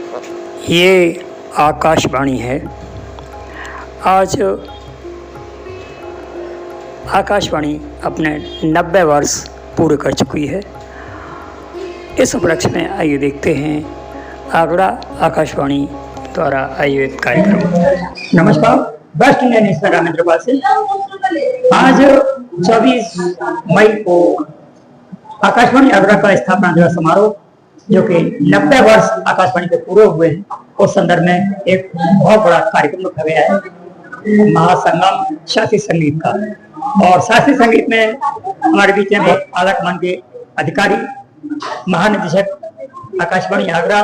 ये आकाशवाणी है। आज आकाशवाणी अपने 90 वर्ष पूरे कर चुकी है। इस उपलक्ष्य में आइए देखते हैं आगरा आकाशवाणी द्वारा आयोजित कार्यक्रम। नमस्कार, best Indian national Ramendra Pasi. आज 24 मई को आकाशवाणी आगरा का स्थापना दिवस समारोह, जो कि 90 वर्ष आकाशवाणी के पूरे हुए हैं, उस संदर्भ में एक बहुत बड़ा कार्यक्रम रखा गया है, महासंगम शास्त्रीय संगीत का। और शास्त्रीय संगीत में हमारे बीच में बहुत आला कमान के अधिकारी, महानिदेशक आकाशवाणी आगरा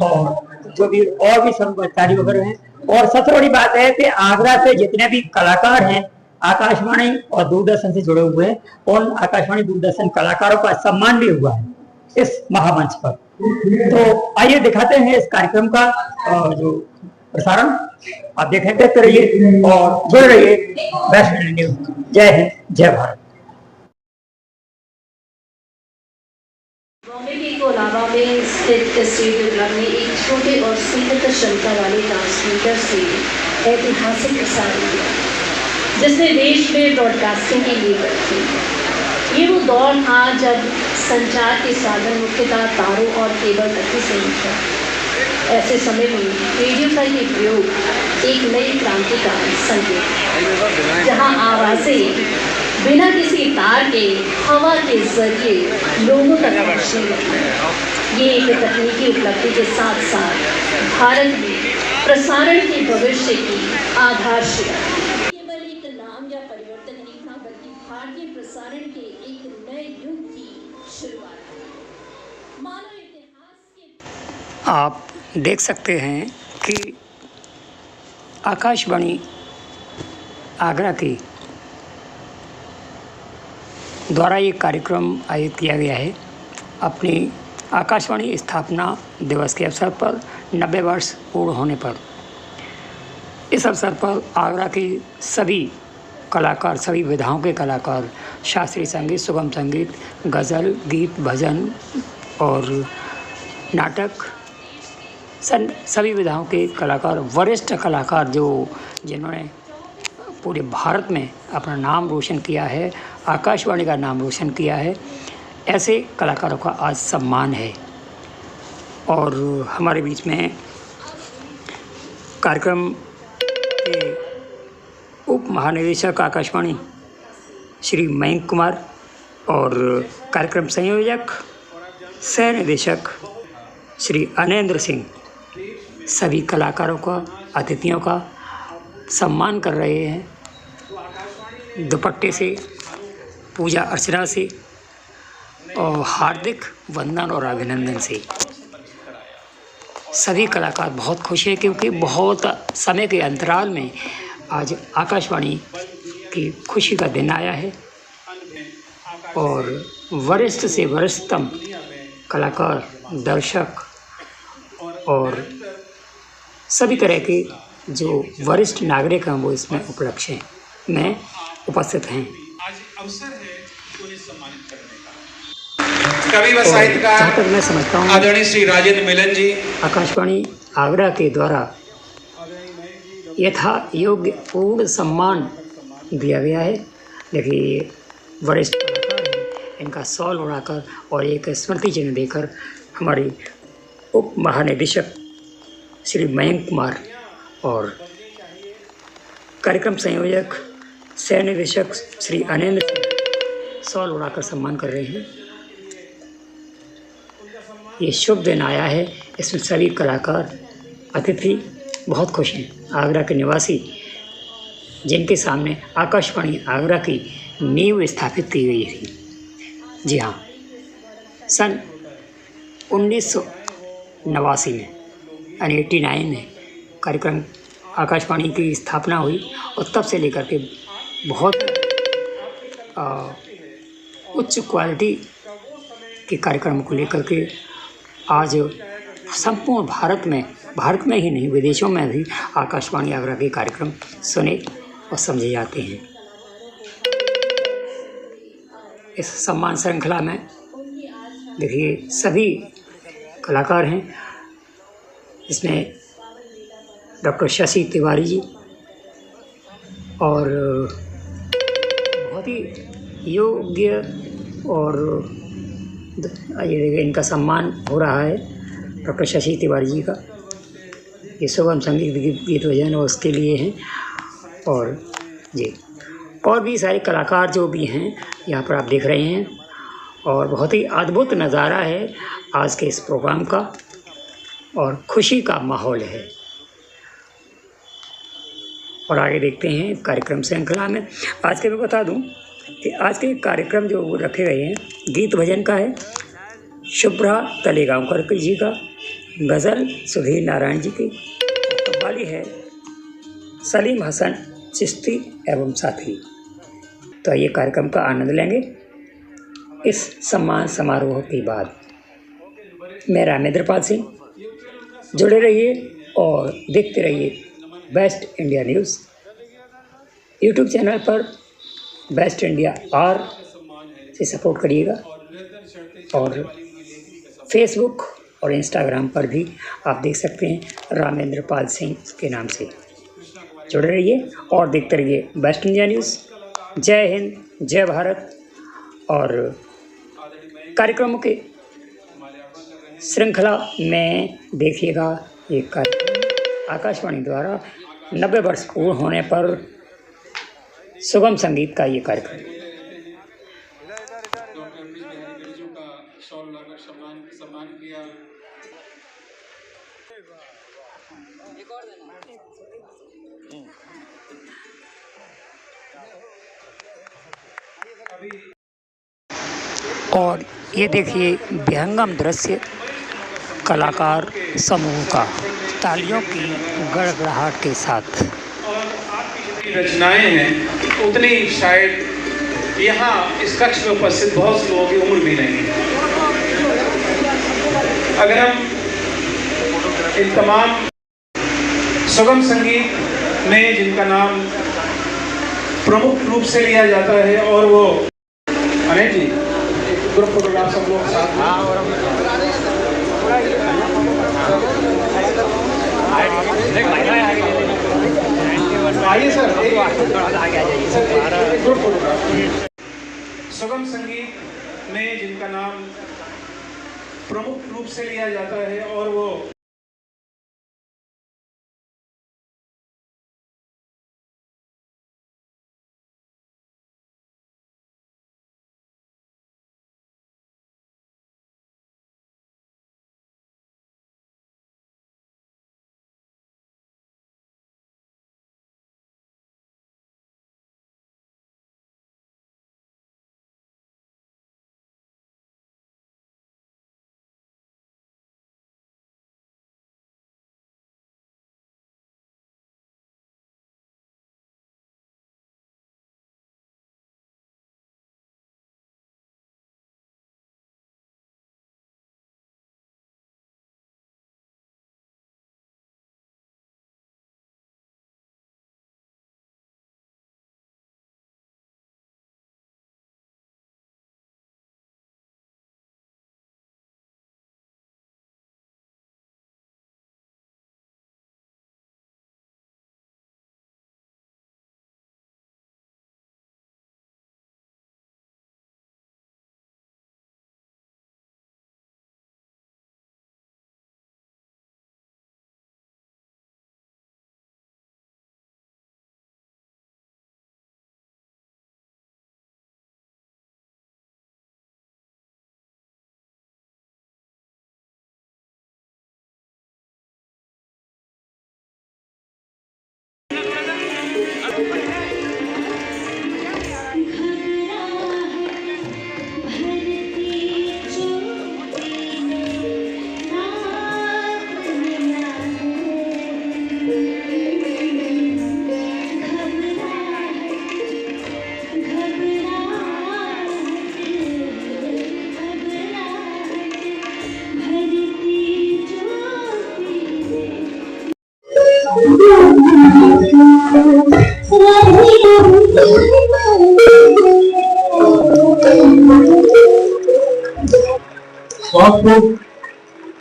और जो भी और भी सब अधिकारी वगैरह हैं। और सबसे बड़ी बात है कि आगरा से जितने भी कलाकार हैं आकाशवाणी और दूरदर्शन से जुड़े हुए हैं, उन आकाशवाणी दूरदर्शन कलाकारों का सम्मान भी हुआ है इस महामंच पर। तो आइए दिखाते हैं इस कार्यक्रम का जो प्रसारण। आप देखते रहिए और जुड़े रहिए बेस्ट इंडियन न्यूज। जय हिंद, जय भारत। बॉम्बे के कोलाबा में स्थित स्टेडियो क्लब में एक छोटे और सीमित क्षमता वाले ट्रांसमीटर से ऐतिहासिक प्रसारण हुआ, जिसने देश में ब्रॉडकास्टिंग की नींव रखी। ये वो दौर था जब संचार के साधन मुख्यतः तारों और केबल तक ही सीमित था। ऐसे समय में रेडियो का ये प्रयोग एक नई क्रांति का संकेत है, जहां आवाज़ें बिना किसी तार के हवा के जरिए लोगों तक पहुँचने लगी। ये एक तकनीकी उपलब्धि के साथ साथ भारत में प्रसारण के भविष्य की आधारशिला केवल एक नाम या परिवर्तन नहीं था, बल्कि भारतीय प्रसारण के एक नए युग की शुरुआत थी। मानव इतिहास के आप देख सकते हैं कि आकाशवाणी आगरा की द्वारा ये कार्यक्रम आयोजित किया गया है अपनी आकाशवाणी स्थापना दिवस के अवसर पर 90 वर्ष पूर्ण होने पर। इस अवसर पर आगरा के सभी कलाकार, सभी विधाओं के कलाकार, शास्त्रीय संगीत, सुगम संगीत, गज़ल, गीत, भजन और नाटक, सभी विधाओं के कलाकार, वरिष्ठ कलाकार जिन्होंने पूरे भारत में अपना नाम रोशन किया है, आकाशवाणी का नाम रोशन किया है, ऐसे कलाकारों का आज सम्मान है। और हमारे बीच में कार्यक्रम के उप महानिदेशक आकाशवाणी श्री मयंक कुमार और कार्यक्रम संयोजक सह निदेशक श्री अनेंद्र सिंह सभी कलाकारों का, अतिथियों का सम्मान कर रहे हैं। दुपट्टे से, पूजा अर्चना से और हार्दिक वंदन और अभिनंदन से सभी कलाकार बहुत खुश हैं, क्योंकि बहुत समय के अंतराल में आज आकाशवाणी की खुशी का दिन आया है। और वरिष्ठ से वरिष्ठतम कलाकार, दर्शक और सभी तरह के जो वरिष्ठ नागरिक हैं वो इसमें उपलक्ष्य में उपस्थित हैं। आज अवसर है उन्हें सम्मानित करने का। कवि व साहित्यकार जहाँ तक मैं समझता हूँ आदरणीय श्री राजेंद्र मिलन जी आकाशवाणी आगरा के द्वारा यथा योग्य पूर्ण सम्मान दिया गया है। देखिए, वरिष्ठ कलाकार हैं, इनका शॉल उड़ाकर और एक स्मृति चिन्ह देकर हमारी उप महानिदेशक श्री मयंक कुमार और कार्यक्रम संयोजक सह निदेशक श्री अनेंद्र सिंह शॉल उड़ाकर सम्मान कर रहे हैं। ये शुभ दिन आया है, इसमें सभी कलाकार, अतिथि बहुत खुश हैं। आगरा के निवासी जिनके सामने आकाशवाणी आगरा की नींव स्थापित की गई थी। जी हाँ, सन 1989 में यानी 89 में कार्यक्रम आकाशवाणी की स्थापना हुई और तब से लेकर के बहुत उच्च क्वालिटी के कार्यक्रम को लेकर के आज संपूर्ण भारत में ही नहीं, विदेशों में भी आकाशवाणी आगरा के कार्यक्रम सुने और समझे जाते हैं। इस सम्मान श्रृंखला में देखिए सभी कलाकार हैं, इसमें डॉक्टर शशि तिवारी जी और बहुत ही योग्य और ये देखिए इनका सम्मान हो रहा है डॉक्टर शशि तिवारी जी का। ये सुगम संगीत गीत भजन और उसके लिए हैं। और जी और भी सारे कलाकार जो भी हैं यहाँ पर आप देख रहे हैं और बहुत ही अद्भुत नज़ारा है आज के इस प्रोग्राम का और खुशी का माहौल है। और आगे देखते हैं कार्यक्रम श्रृंखला में। आज के मैं बता दूं कि आज के कार्यक्रम जो रखे गए हैं गीत भजन का है शुभ्रा तलेगांवकर जी का, गज़ल सुधीर नारायण जी की, कव्वाली है सलीम हसन चिश्ती एवं साथी। तो ये कार्यक्रम का आनंद लेंगे इस सम्मान समारोह के बाद। मैं रामेंद्रपाल सिंह, जुड़े रहिए और देखते रहिए best India news. YouTube channel पर बेस्ट इंडिया आर से सपोर्ट करिएगा और फेसबुक और इंस्टाग्राम पर भी आप देख सकते हैं रामेंद्रपाल सिंह के नाम से। जुड़े रहिए और देखते रहिए बेस्ट इंडिया न्यूज़। जय हिंद, जय भारत। और कार्यक्रमों के श्रृंखला में देखिएगा ये कार्यक्रम आकाशवाणी द्वारा 90 वर्ष पूर्ण होने पर सुगम संगीत का ये कार्यक्रम। सम्मान किया। और ये देखिए विहंगम दृश्य कलाकार समूह का तालियों की गड़गड़ाहट के साथ। और आपकी जितनी रचनाएं हैं उतनी शायद यहाँ इस कक्ष में उपस्थित बहुत से लोगों की उम्र भी नहीं है। अगर हम इन तमाम सुगम संगीत में जिनका नाम प्रमुख रूप से लिया जाता है और वो अनिल जी ग्रुप फोटोग्राफ सब लोग साथ आइए सर ग्रुप फोटोग्राफ। सुगम संगीत में जिनका नाम प्रमुख रूप से लिया जाता है और वो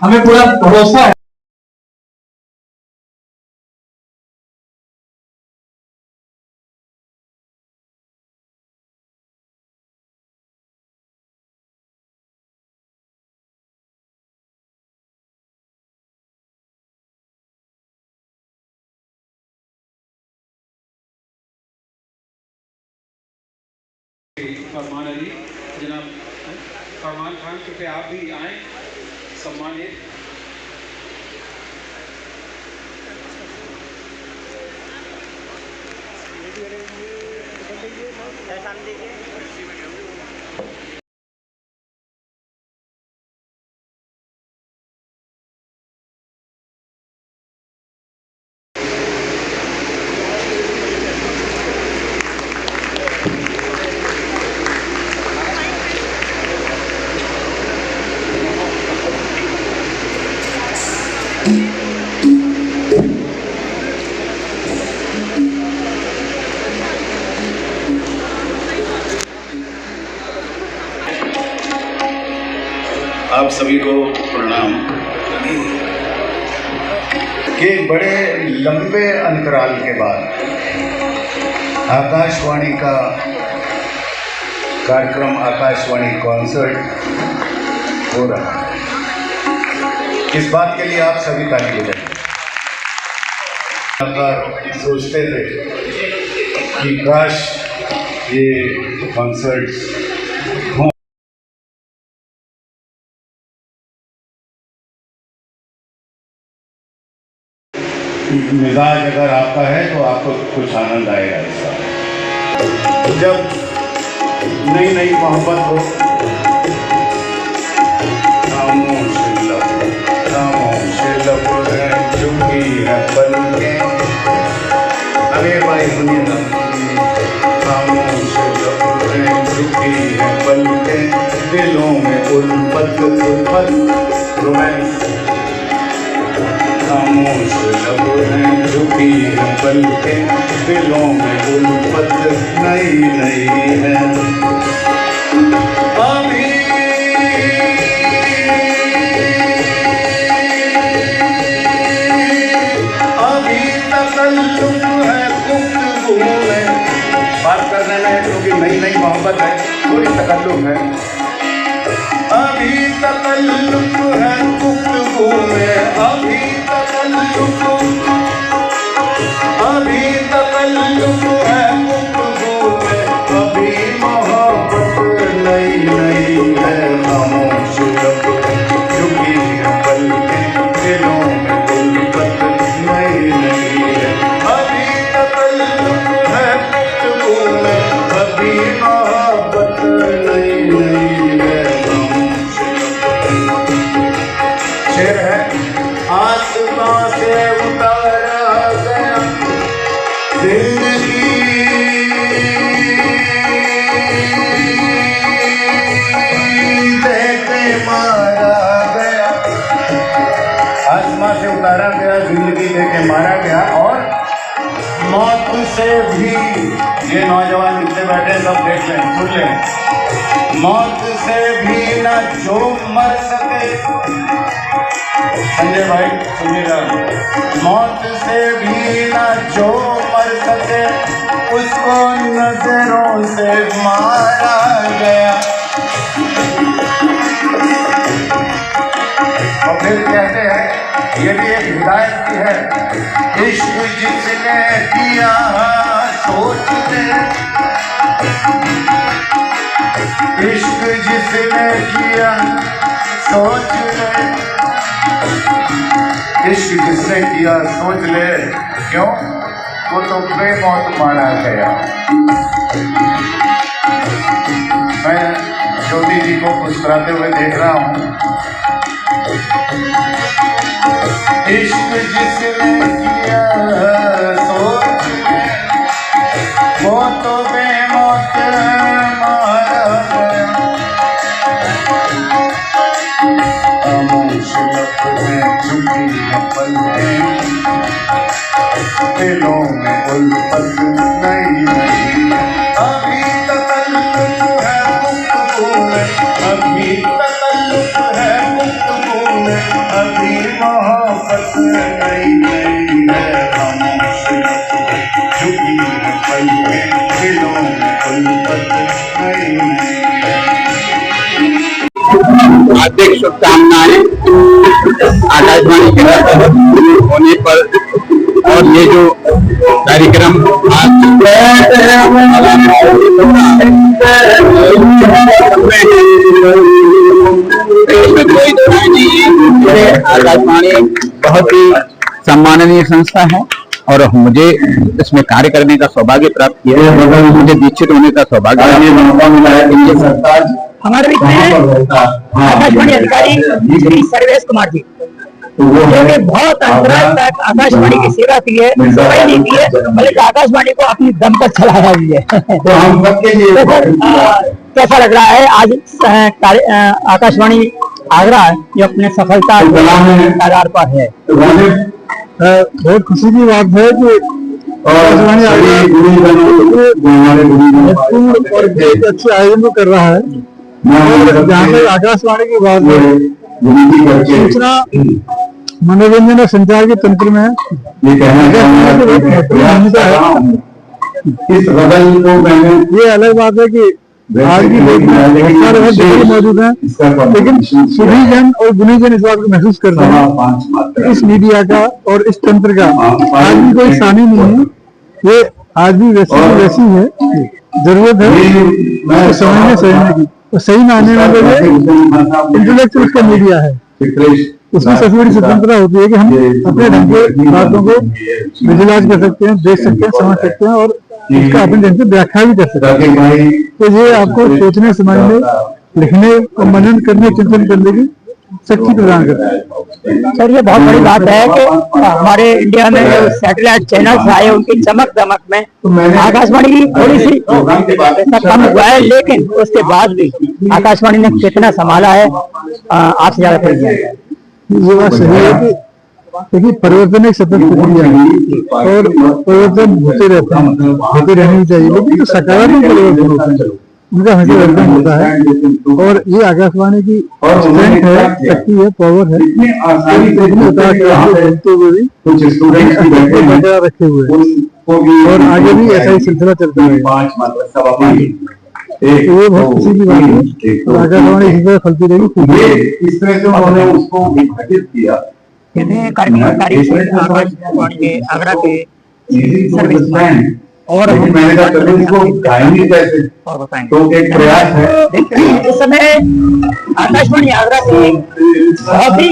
हमें पूरा भरोसा है। फरमान अली जनाब फरमान खान, कृपया आप भी आए सम्मानित। आप सभी को प्रणाम। के बड़े लंबे अंतराल के बाद आकाशवाणी का कार्यक्रम आकाशवाणी कॉन्सर्ट हो रहा है। इस बात के लिए आप सभी ताली बजाएं। सोचते थे कि काश ये कॉन्सर्ट्स हों। मिजाज अगर आपका है तो आपको कुछ आनंद आएगा इसका। जब नई नई मोहब्बत हो, खामोश लब है झुकी है पलकें। अरे भाई सुनिए ना, खामोश लब है झुकी है पलकें, दिलों में उल्फत रोमांस। खामोश लब हैं झुकी हैं पलकें, दिलों में उल्फत नई नई है। अभी तकल्लुफ है गुफ्तगू में, बात करने में क्योंकि नई नई मोहब्बत है, थोड़ी तकल्लुफ है। अभी तकल्लुफ है गुफ्तगू में, अभी तकल्लुफ है गुफ्तगू में, अभी मोहब्बत नई नई है। खामोश लब झुकी है पलकें, दिलों में उल्फत नई नई है। अभी तकल्लुफ है गुफ्तगू में, अभी मोहब्बत नई नई है। शेर है, आसमां से उतारा गया जिंदगी, देके मारा गया। आसमां से उतारा गया, जिंदगी देके मारा गया, और मौत से भी, ये नौजवान जितने बैठे सब देख लें, सुन लें, मौत से भी न जो मर सके। संजय भाई सुनिएगा, मौत से भी न जो मर सके, उसको नजरों से मारा गया। और फिर कहते हैं, ये भी एक हिदायत की है, इश्क जिसने किया सोच ले, इश्क जिसने किया सोच ले, इश्क जिसने किया सोच ले, क्यों? वो तो बेमौत मारा गया। मैं ज्योति जी को मुस्कुराते हुए देख रहा हूँ। इश्क जिसने किया सोच ले, वो तो बेमौत मारा गया। खामोश लब हैं झुकी हैं पलकें, दिलों में उल्फत नई नई है। अभी तकल्लुफ है गुफ्तगू में, अभी तकल्लुफ है गुफ्तगू में, अभी मोहब्बत नई नई है। खामोश लब झुकी है पलकें, दिलों में उल्फत नई नई है। हार्दिक शुभकामनाएं आकाशवाणी के होने पर। और ये जो कार्यक्रम आज इसमें कोई दो राय नहीं है। आकाशवाणी बहुत ही सम्माननीय संस्था है और मुझे इसमें कार्य करने का सौभाग्य प्राप्त किया है। मुझे दीक्षित होने का सौभाग्य हमारे बीच में आकाशवाणी अधिकारी श्री सर्वेश कुमार जी, जो कि बहुत अंतराल तक आकाशवाणी की सेवा की है, सेवा नहीं की है, बल्कि आकाशवाणी को अपनी दम पर चलाया भी है। तो हम सबके लिए कैसा लग रहा है आज आकाशवाणी आगरा जो अपने सफलता के आधार पर है? बहुत खुशी की बात है कि आकाशवाणी और बहुत अच्छे आयोजन कर रहा है। जहाँ तक आकाशवाणी की बात है, सूचना मनोरंजन और संचार के तंत्र में ये अलग बात है कि आज की डेट में बहुत सारे लोग मौजूद हैं, लेकिन सभी जन और गुणीजन इस बात को महसूस करते हैं इस मीडिया का और इस तंत्र का आज भी कोई सानी नहीं है। ये आज भी वैसी है, जरूरत है तो समझने की, तो सही मानने में इंटेलेक्चुअल का मीडिया है, उसकी सबसे बड़ी स्वतंत्रता होती है कि हम अपने ढंग के बातों को विजुलाइज कर सकते हैं, देख सकते हैं, समझ सकते हैं और उसका अपने ढंग से व्याख्या भी कर सकते हैं। तो ये आपको सोचने, समझने, लिखने और मनन करने, चिंतन करने की शक्ति प्रदान करता है। सर, ये बहुत बड़ी बात है कि हमारे इंडिया में जो सैटेलाइट चैनल्स आए उनकी चमक दमक में आकाशवाणी की थोड़ी सी कम हुआ है, लेकिन उसके बाद भी आकाशवाणी ने कितना संभाला है आपसे ज्यादा कर दिया है। ये बात सही है कि देखिए परिवर्तन एक सतत प्रक्रिया है और परिवर्तन होते रहते हैं, होते रहने चाहिए, लेकिन जो सकारात्मक परिवर्तन होते हैं उनका हमेशा वर्धन होता है। और ये आकाशवाणी की स्ट्रेंथ है, शक्ति है, पावर है, रखे हुए और आगे भी ऐसा ही सिलसिला चलता है। ये बहुत खुशी की बात है, आकाशवाणी इसी तरह फलती रहेगी। इस तरह से उन्होंने उसको विभाजित किया। आकाशवाणी के आगरा के सर्विस और मैंने कहा चलो इसको गाएंगे कैसे, और बताएंगे तो एक प्रयास है। इस समय आकाशवाणी आगरा के बहुत ही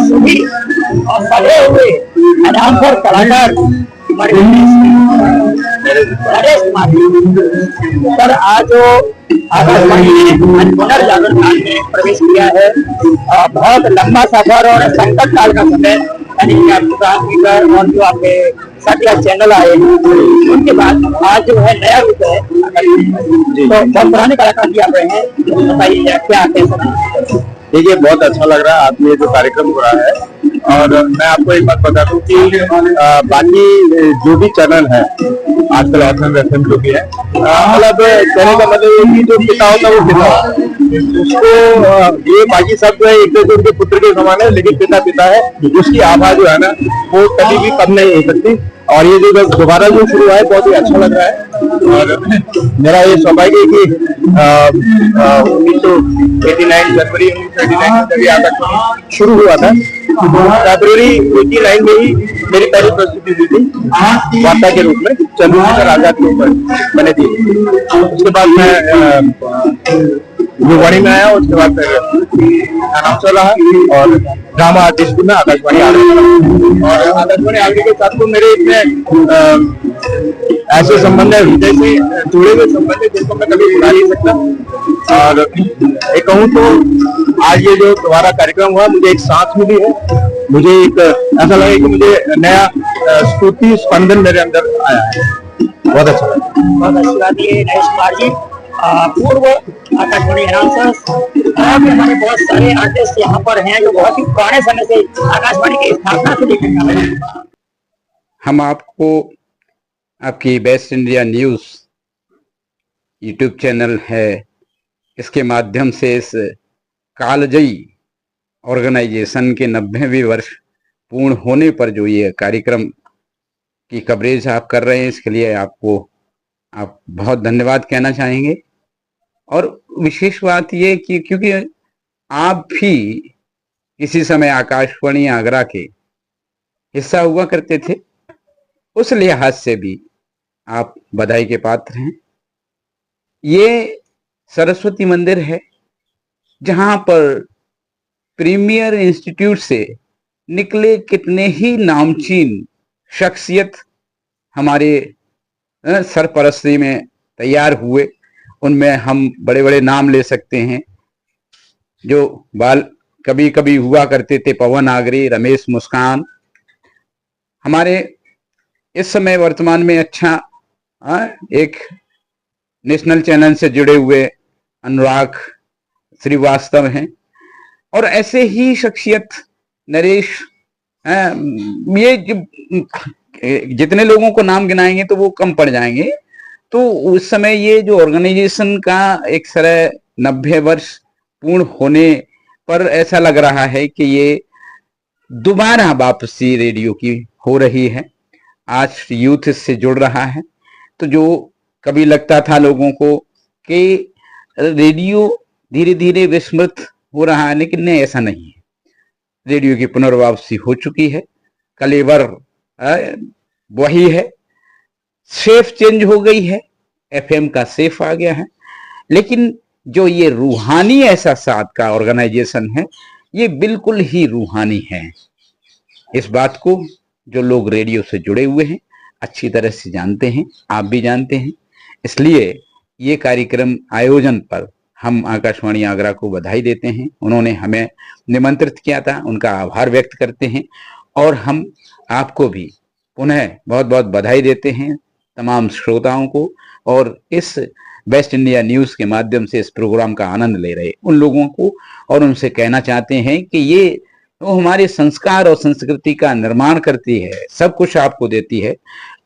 सभी और सजे हुए अनाउंसर कलाकार हमारे नरेश कुमार सर आज जो आकाशवाणी ने पुनर्जागरण काल में प्रवेश किया है, बहुत लंबा सफर और संकट काल का समय, यानी कि आपके और जो आपके सैटेलाइट चैनल आए उनके बाद आज जो है नया रूप है, तो बहुत पुराने कलाकार भी आ रहे हैं, बताइए क्या कैसा? देखिए बहुत अच्छा लग रहा है आपने ये जो कार्यक्रम हो रहा है। और मैं आपको एक बात बता दूं कि बाकी जो भी चैनल है आजकल FM जो भी है, मतलब कहने का मतलब ये कि जो पिता होता है वो पिता उसको ये बाकी सब जो है एक तरह से उनके पुत्र के समान है, लेकिन पिता पिता है, उसकी आभा जो है ना वो कभी भी कम नहीं हो सकती। और ये जो दोबारा जो शुरू हुआ है बहुत ही अच्छा लग रहा है और मेरा ये सौभाग्य है कि 1989 जनवरी 1989 में जब आकाशवाणी शुरू हुआ था, फरवरी 89 में ही मेरी पहली प्रस्तुति हुई थी वार्ता के रूप में चंद्रशेखर आजाद के ऊपर बने थी। उसके बाद मैं गुरुवाणी में आया, उसके बाद फिर अनाउंसर रहा और ड्रामा आर्टिस्ट भी मैं आकाशवाणी आ रहा और आकाशवाणी आगे के साथ तो मेरे इतने ऐसे संबंध है, हृदय से जुड़े हुए संबंध है जिनको मैं कभी भुला नहीं सकता। और एक कहूँ तो आज ये जो दोबारा कार्यक्रम हुआ मुझे एक सांस मिली है, मुझे एक ऐसा लगा कि मुझे नया स्फूर्ति स्पंदन मेरे अंदर आया है। बहुत अच्छा लगा। बहुत अच्छी बात है नरेश कुमार जी, पूर्व आकाशवाणी अनाउंसर्स और हमारे बहुत सारे आर्टिस्ट यहाँ पर हैं जो बहुत ही पुराने समय से आकाशवाणी की स्थापना से लेकर हम आपको आपकी best India news YouTube channel है, इसके माध्यम से इस कालजयी ऑर्गेनाइजेशन के 90वें वर्ष पूर्ण होने पर जो ये कार्यक्रम की कवरेज आप कर रहे हैं, इसके लिए आपको आप बहुत धन्यवाद कहना चाहेंगे। और विशेष बात ये कि क्योंकि आप भी किसी समय आकाशवाणी आगरा के हिस्सा हुआ करते थे, उस लिहाज से भी आप बधाई के पात्र हैं। ये सरस्वती मंदिर है जहां पर प्रीमियर इंस्टीट्यूट से निकले कितने ही नामचीन शख्सियत हमारे सरपरस्ती में तैयार हुए। उनमें हम बड़े बड़े नाम ले सकते हैं जो कभी कभी हुआ करते थे, पवन आगरे, रमेश मुस्कान। हमारे इस समय वर्तमान में अच्छा एक नेशनल चैनल से जुड़े हुए अनुराग श्रीवास्तव हैं, और ऐसे ही शख्सियत नरेश, ये जितने लोगों को नाम गिनाएंगे तो वो कम पड़ जाएंगे। तो उस समय ये जो ऑर्गेनाइजेशन का एक तरह 90 वर्ष पूर्ण होने पर ऐसा लग रहा है कि ये दोबारा वापसी रेडियो की हो रही है। आज यूथ इससे जुड़ रहा है। तो जो कभी लगता था लोगों को कि रेडियो धीरे धीरे विस्मृत हो रहा है, लेकिन नहीं, ऐसा नहीं है। रेडियो की पुनर्वापसी हो चुकी है। कलेवर वही है, सेफ चेंज हो गई है, एफएम का सेफ आ गया है, लेकिन जो ये रूहानी एहसासात का ऑर्गेनाइजेशन है ये बिल्कुल ही रूहानी है। इस बात को जो लोग रेडियो से जुड़े हुए हैं अच्छी तरह से जानते हैं, आप भी जानते हैं। इसलिए ये कार्यक्रम आयोजन पर हम आकाशवाणी आगरा को बधाई देते हैं। उन्होंने हमें निमंत्रित किया था, उनका आभार व्यक्त करते हैं, और हम आपको भी पुनः बहुत बहुत बधाई देते हैं, तमाम श्रोताओं को, और इस बेस्ट इंडिया न्यूज़ के माध्यम से इस प्रोग्राम का आनंद ले रहे उन लोगों को, और उनसे कहना चाहते हैं कि ये वो हमारे संस्कार और संस्कृति का निर्माण करती है, सब कुछ आपको देती है।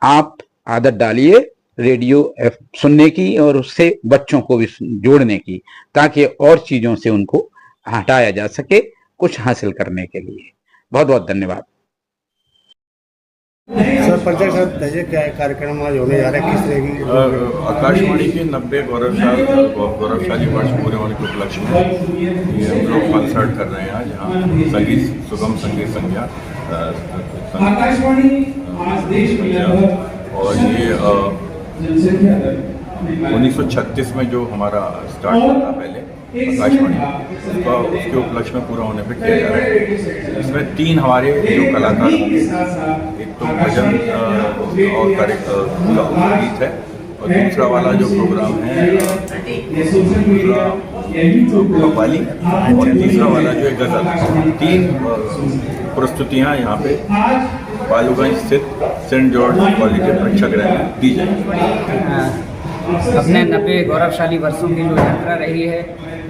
आप आदत डालिए रेडियो सुनने की और उससे बच्चों को भी जोड़ने की, ताकि और चीजों से उनको हटाया जा सके कुछ हासिल करने के लिए। बहुत बहुत धन्यवाद। सर परिचय सर क्या कार्यक्रम आज होने जा रहा है, किस तरह की? आकाशवाणी के 90 गौरवशाली वर्ष पूरे होने के उपलक्ष्य में ये हम लोग कॉन्सर्ट कर रहे हैं आज यहाँ संगीत सुगम संगीत संध्या और ये 1936 में जो हमारा स्टार्ट हुआ था पहले आकाशवाणी उसके उपलक्ष्य में पूरा होने पे किया जा रहा है। इसमें 3 हमारे जो कलाकार होंगे, एक तो भजन और गीत है, और दूसरा वाला जो प्रोग्राम है दूसरा कव्वाली, और तीसरा वाला जो है गज़ल। 3 प्रस्तुतियाँ यहाँ पे बालूगंज स्थित सेंट जॉर्ज कॉलेज के प्रेक्षागृह में दी जाएगी। अपने 90 गौरवशाली वर्षों की जो यात्रा रही है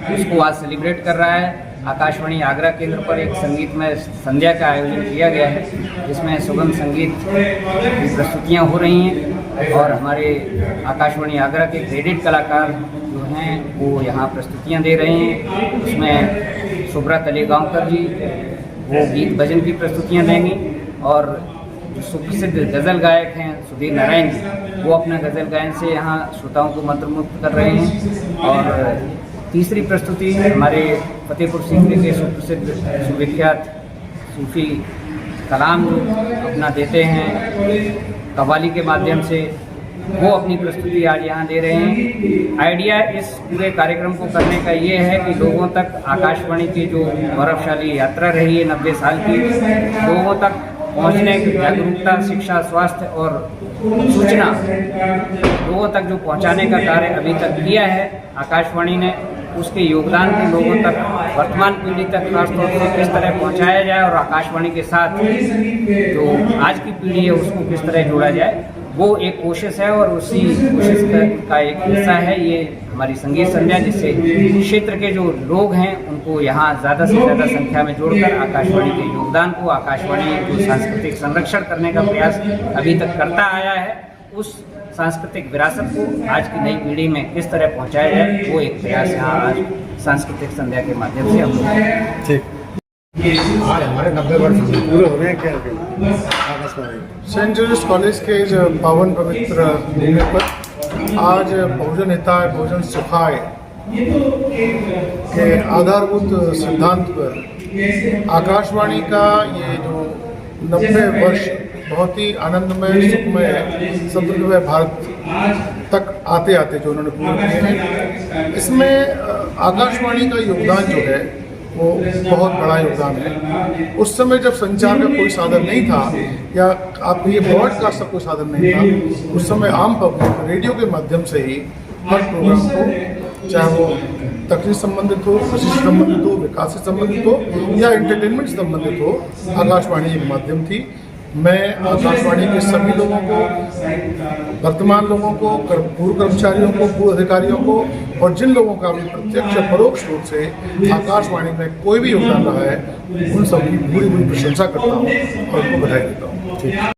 उसको आज सेलिब्रेट कर रहा है। आकाशवाणी आगरा केंद्र पर एक संगीतमय संध्या का आयोजन किया गया है, जिसमें सुगम संगीत की प्रस्तुतियाँ हो रही हैं, और हमारे आकाशवाणी आगरा के क्रेडिट कलाकार जो हैं वो यहाँ प्रस्तुतियाँ दे रहे हैं। उसमें शुभ्रा तलेगांवकर जी वो गीत भजन की प्रस्तुतियाँ देंगी, और जो सुप्रसिद्ध गज़ल गायक हैं सुधीर नारायण जी वो अपना गज़ल गायन से यहाँ श्रोताओं को मंत्रमुग्ध कर रहे हैं। और तीसरी प्रस्तुति हमारे फतेहपुर सीकरी के सुप्रसिद्ध सुविख्यात सूफी कलाम जो अपना देते हैं कव्वाली के माध्यम से, वो अपनी प्रस्तुति आज यहाँ दे रहे हैं। आइडिया इस पूरे कार्यक्रम को करने का ये है कि लोगों तक आकाशवाणी की जो गौरवशाली यात्रा रही है 90 साल की, लोगों तक पहुँचने की जागरूकता, शिक्षा, स्वास्थ्य और सूचना लोगों तक जो पहुँचाने का कार्य अभी तक किया है आकाशवाणी ने, उसके योगदान को लोगों तक, वर्तमान पीढ़ी तक खासतौर से किस तरह पहुँचाया जाए, और आकाशवाणी के साथ जो आज की पीढ़ी है उसको किस तरह जोड़ा जाए, वो एक कोशिश है। और उसी कोशिश का एक हिस्सा है ये हमारी संगीत संध्या, जिससे क्षेत्र के जो लोग हैं उनको यहाँ ज़्यादा से ज़्यादा संख्या में जोड़कर आकाशवाणी के योगदान को, आकाशवाणी को सांस्कृतिक संरक्षण करने का प्रयास अभी तक करता आया है, उस सांस्कृतिक विरासत को आज की नई पीढ़ी में किस तरह पहुँचाया जाए, वो एक प्रयास यहाँ आज सांस्कृतिक संध्या के माध्यम से हम लोग। ठीक, आज हमारे 90 वर्ष पूरे हो रहे हैं क्या आकाशवाणी सेंट जॉर्ज कॉलेज के इस पावन पवित्र भूमि पर आज बहुजन हिताय बहुजन सुखाय के आधारभूत सिद्धांत पर आकाशवाणी का ये जो 90 वर्ष बहुत ही आनंदमय, सुखमय, समृद्धमय भारत तक आते आते जो उन्होंने पूरे किए हैं। इसमें आकाशवाणी का योगदान जो है वो बहुत बड़ा योगदान है। उस समय जब संचार का कोई साधन नहीं था या आप ये ब्रॉडकास्ट का कोई साधन नहीं था, उस समय आम पब्लिक रेडियो के माध्यम से ही हर प्रोग्राम को, चाहे वो तकनीक संबंधित हो, कृषि से संबंधित हो, विकास से संबंधित हो या एंटरटेनमेंट से संबंधित हो, आकाशवाणी एक माध्यम थी। मैं आकाशवाणी के सभी लोगों को, वर्तमान लोगों को, पूर्व कर्मचारियों को, पूर्व अधिकारियों को और जिन लोगों का भी प्रत्यक्ष या परोक्ष रूप से आकाशवाणी में कोई भी योगदान रहा है, उन सबकी पूरी प्रशंसा करता हूँ और उनको बधाई देता हूँ।